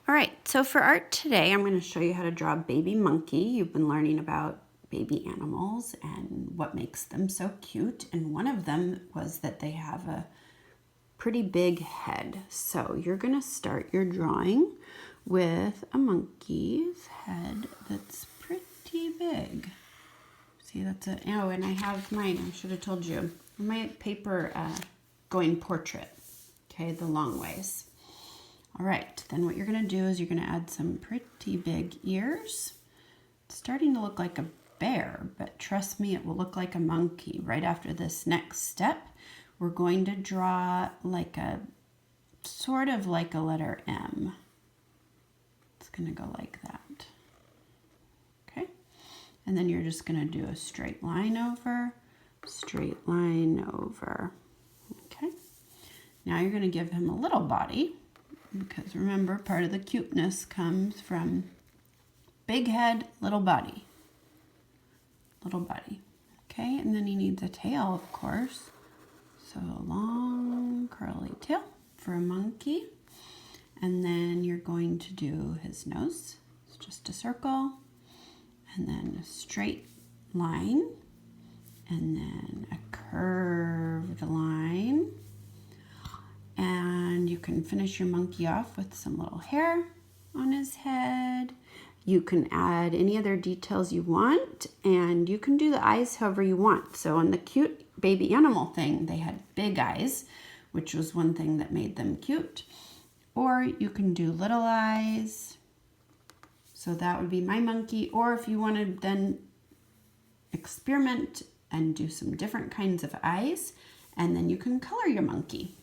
All right, so for art today, I'm going to show you how to draw a baby monkey. You've been learning about baby animals and what makes them so cute, and one of them was that they have a pretty big head. So you're going to start your drawing with a monkey's head that's pretty big. See, that's it. Oh, and I have mine, I should have told you, my paper going portrait, okay, the long ways. All right, then what you're gonna do is you're gonna add some pretty big ears. It's starting to look like a bear, but trust me, it will look like a monkey. Right after this next step, we're going to draw like a, sort of like a letter M. It's gonna go like that, okay? And then you're just gonna do a straight line over, okay? Now you're gonna give him a little body, because remember, part of the cuteness comes from big head, little body. Okay, and then he needs a tail, of course. So a long curly tail for a monkey. And then you're going to do his nose. It's just a circle. And then a straight line. And then a curved line. And you can finish your monkey off with some little hair on his head. You can add any other details you want, and you can do the eyes however you want. So on the cute baby animal thing, they had big eyes, which was one thing that made them cute. Or you can do little eyes. So that would be my monkey. Or if you want to then experiment and do some different kinds of eyes, and then you can color your monkey.